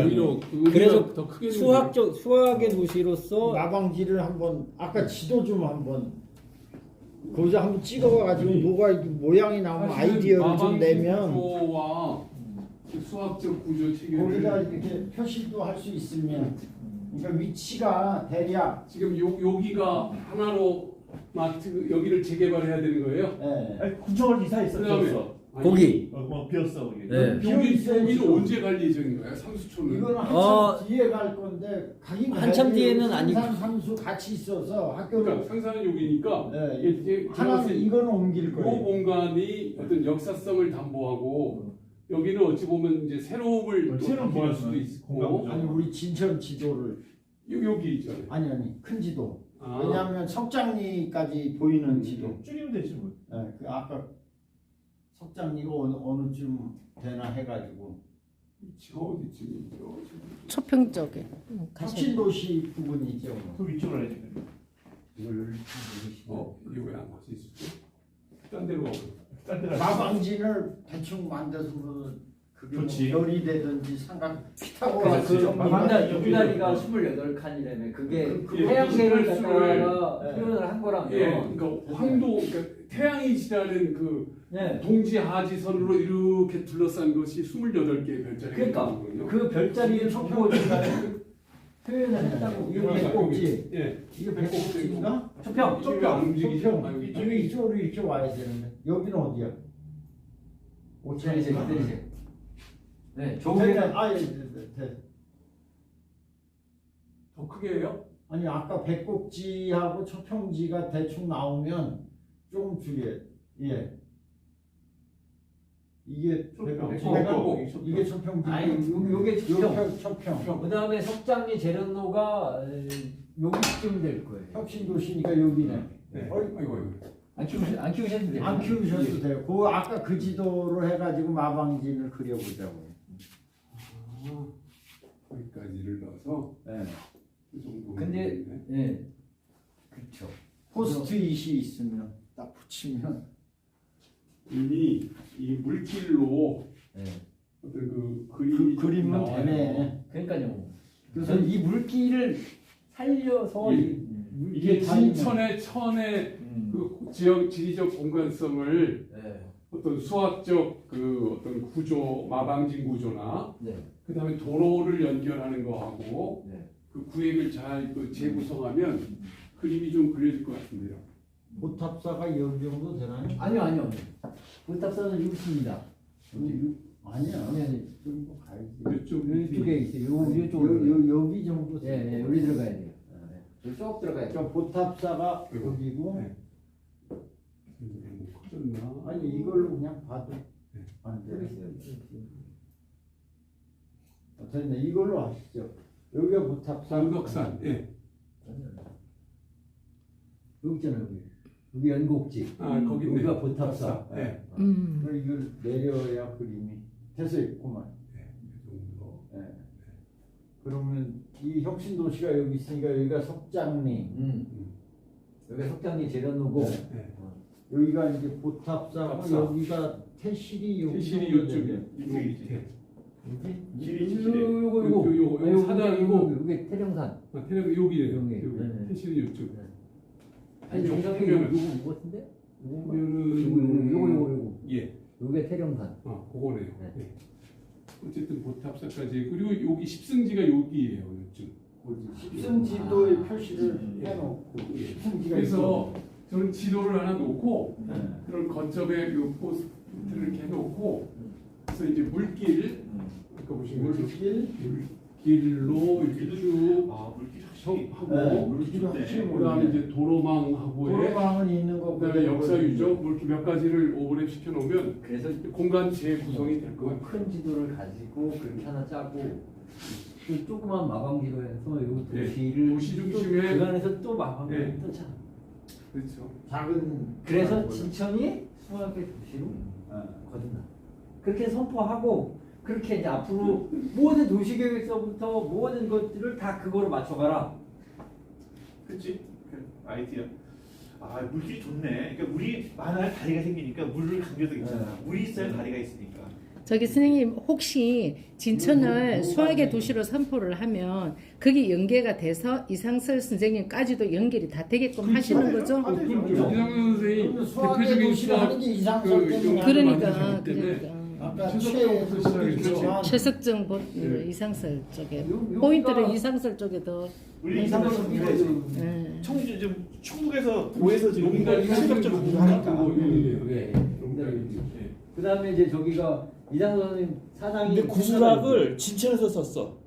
그래서 더 크게 수학의 도시로서 마방지를 한번 아까 지도 좀 한번 거기서 한번 찍어가지고 뭐가 이렇게 모양이 나오면 아이디어를 좀 내면 구조와 수학적 구조 체계를 거기다 이렇게 표시도 할 수 있으면 그러니까 위치가 대략 지금 여기가 하나로 마트 여기를 재개발해야 되는 거예요? 예. 아니, 군청을 이사했어. 그다음에 비었어. 거기 뭐 비었어 거기. 네. 여기는 언제 갈 예정인 거야? 상수초는? 이거는 한참 뒤에 갈 건데 가긴 한참 가야지. 뒤에는 아니고. 상산 상수 같이 있어서 학교를 그러니까 상사는 여기니까 네. 이게 하나는 이거는 옮길 이 거예요. 공간이 어떤 역사성을 담보하고 여기는 어찌 보면 이제 새로움을 또 새로운 담보할 기준은 수도 공감 있고 구조. 아니 우리 진천 지도를 여기 있잖아요. 아니 큰 지도. 아, 왜냐하면 석장리까지 보이는 지도. 줄이면 되지 뭐. 예, 그 아까 석장리가 어느쯤 되나 해가지고 위치가 어디쯤이죠? 초평 쪽에 가셔야 혁신도시 부분이죠. 그 위쪽으로 해야지. 이걸 이게 왜 안 갈 수 있을까? 딴 데로 가고. 딴 데가 마방진을 대충 만들어서 뭐 그게 뭐 좋지. 별이 되든지 상관 피타고라스 그렇지. 유다리가 28칸이라며 그게 그 태양계를 수를- 갖다가 네. 표현을 한 거라면 예, 그러니까 황도, 그러니까 태양이 지나는 그 네. 동지하지선으로 이렇게 둘러싼 것이 28개의 별자리가 그러니까 있거든요. 그 별자리의 초평을 표현을 했다고 이거 백곡지. 예, 이게 백곡지인가? 초평 이쪽이 안 움직이죠? 초평. 아, 여기 이쪽이 이쪽으로 이쪽 와야 되는데 여기는 어디야? 기다리세요 기다리세요 네 됐다. 조개는 더 크게 해요? 아니 아까 백곡지하고 초평지가 대충 나오면 조금 줄여. 예. 이게 초평. 백곡지가 초평. 이게 초평지. 아니 요게 초평 초평. 그 다음에 석장리 재련로가 여기쯤 될 거예요 혁신도시니까 여기네. 네. 어이, 아이고. 안 키우셔도 돼요 안 키우셔도 돼요. 그 아까 그 지도로 해가지고 마방진을 그려보자고요. 아, 거기까지를 넣어서 네. 그 정도. 근데 예 그렇죠 포스트잇이 있으면 딱 붙이면 이미 이 물길로 예. 어떤 그 그림이 그림은 나와요. 되네. 그러니까요 그래서 이 물기를 살려서 이- 이게 진천의 천의 그 지역 지리적 공간성을 네. 어떤 수학적 그 어떤 구조 마방진 구조나 네. 그다음에 도로를 연결하는 거하고 네. 그 구획을 잘 그 재구성하면 그림이 좀 그려질 것 같은데요. 모탑사가 여기 정도 되나요? 아니요 보탑산은 여기 있습니다 아니야. 아니 좀 더 가야지. 이쪽 이쪽에 있어요 이쪽으로 여기 정도. 예, 여기 들어가야 돼요 여기 쭉 들어가야 돼요 그러니까 보탑사가 그리고, 여기고 네. 뭐 커졌나? 아니 이걸로 그냥 봐도 안 여기 돼. 있어요 됐네. 이걸로 하시죠. 여기가 보탑사. 장덕산. 예. 여기 있잖아요 여기 연곡지 아 거기 있네. 여기가 보탑사 예. 그럼 이걸 내려야 그림이 됐어요. 그만. 이 정도. 예. 그러면 이 혁신도시가 여기 있으니까 여기가 석장리, 여기가 석장리 재련로고 네. 여기가 이제 보탑사고 보탑사. 여기가 태실이 여기 태실이 정도 요쪽에 되죠. 밑에. 요거 사당이고 여기 태령산 태릉 여기에요. 여기. 여기. 네. 태실이 요쪽. 아니 정상이 보면은- 요거 뭐 같은데? 보면은 요거 예. 요게 태령산 그거네요. 네. 예. 어쨌든 보탑사까지 그리고 여기 십승지가 여기예요. 요즘. 십승지도의 표시를 해놓고 예. 십승지가 그래서 저는 지도를 하나 놓고 있고. 네. 그런 거점에 그 포스트를 이렇게 해놓고 그래서 이제 물길 아까 보신 것처럼 물길로 이렇게 쭉 아 물기 확실히 하고 네, 물길이 좋네. 확실히 그다음에 이제 도로망하고에 도로망은 있는 거 그다음에 역사 유적 뭐 이렇게 몇 가지를 오버랩 시켜 놓으면 그래서 공간 재구성이 될 것 같아요. 큰 지도를 가지고 그렇게 하나 짜고 그 조그만 마방지로 해서 요 네. 도시를 도시 중심에- 그 안에서 또 마방을 네. 또 짜. 그렇죠. 작은 그래서 진천이 수학의 도시로 거듭나. 그렇게 선포하고 그렇게 이제 앞으로 모든 도시계획서부터 모든 것들을 다 그거로 맞춰가라. 그치? 그 아이디어. 아 물길이 좋네. 그러니까 물이 만화에 다리가 생기니까 물을 감겨도 괜찮아. 물이 있어야 다리가 있으니까. 저기 선생님 혹시 진천을 수학의 도시로 선포를 하면 거기 연계가 돼서 이상설 선생님까지도 연결이 다 되게끔 하시는 거죠? 이상민 선생님 수학의 대표적인 도시를 수학 하는 게 이상설 때문에 그러니까 때문에 아까 최석정부터 시작했죠. 최석정 이상설 쪽에 포인트를 이상설 쪽에 더 우리 이상한 그래야지. 예. 청주 지금 충북에서 도에서 지금 농단이 시각적으로 농단이 하니까. 예. 농단이 그 다음에 이제 저기가 이상선 선생님 사장이 근데 구수락을 진천에서 썼어.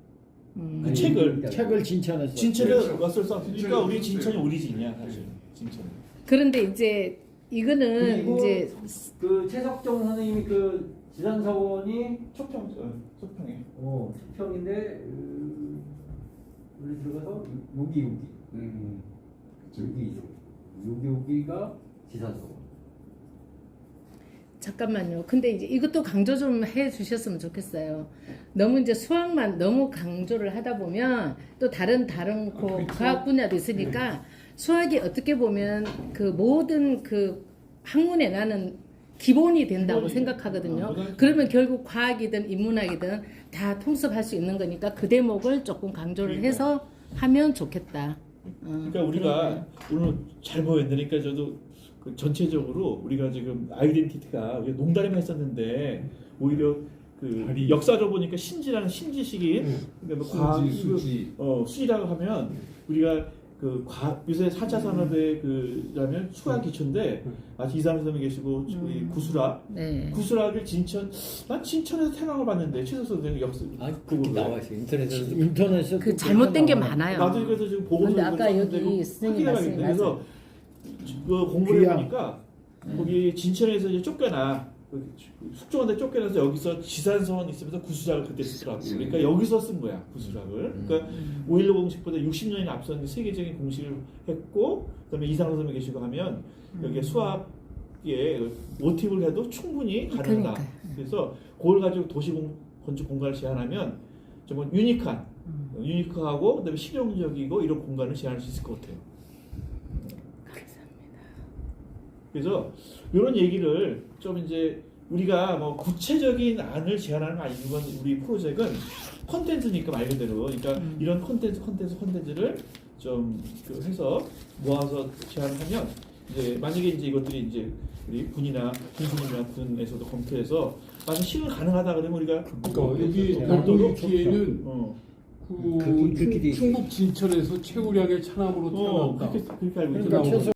그 책을 진천에서 진천에 왔을 썼으니까 우리 진천이 오리진이야 사실. 진천. 그런데 이제 이거는 그리고 이제 그 최석정 선생님이 그 지산서원이 소평에. 수평인데 원래 들어가서 여기 여기가 지산서원. 잠깐만요. 근데 이제 이것도 강조 좀 해 주셨으면 좋겠어요. 너무 이제 수학만 너무 강조를 하다 보면 또 다른 과학 분야도 있으니까 수학이 어떻게 보면 그 모든 그 학문에 나는 기본이 된다고 생각하거든요. 그러면 결국 과학이든 인문학이든 다 통습할 수 있는 거니까 그 대목을 조금 강조를 해서 하면 좋겠다. 그러니까 우리가 오늘 잘 보였으니까 저도 그 전체적으로 우리가 지금 아이덴티티가 우리가 농담에만 했었는데 오히려 그 역사로 보니까 신지라는 신지식인 그러니까 뭐 과학 수지라고 하면 우리가 그 요새 4차 산업의 그라면 수학 기초인데 마치 이상훈 선생님 계시고 저기 구수락 네. 구수락을 난 진천에서 태강을 봤는데 최석선 선생님 역사 그거 나와 있어 인터넷에서. 그 잘못된 게 많아요. 나도 그래서 지금 보고서 근데 아까 읽었는데 여기 선생님 확인해야겠네. 말씀이 그래서 그 공부를 해보니까 거기 진천에서 이제 쫓겨나 숙종한테 쫓겨나서 여기서 지산서원 있으면서 구수락을 그때 쓰더라고. 그러니까 여기서 쓴 거야 구수락을. 그러니까 5.16 공식보다 60년이 앞선 세계적인 공식을 했고 그다음에 이상호 선생님 계시고 하면 여기에 수학에 모티브를 해도 충분히 가능하다. 그러니까요. 그래서 그걸 가지고 건축 공간을 제안하면 정말 유니크하고 그다음에 실용적이고 이런 공간을 제안할 수 있을 것 같아요. 그래서 이런 얘기를 좀 이제 우리가 뭐 구체적인 안을 제안하는 거 아니고 이건 우리 프로젝트는 콘텐츠니까 말 그대로 그러니까 이런 콘텐츠를 좀 해서 모아서 제안하면 이제 만약에 이제 이것들이 이제 우리 군이나 군수님이나 군에서도 검토해서 만약 실현 가능하다 그러면 우리가 그러니까 여기 별도로 기회는 그끼리 충북 진천에서 최우량의 차남으로 태어났다. 그렇게 알고 그러니까 있더라고요.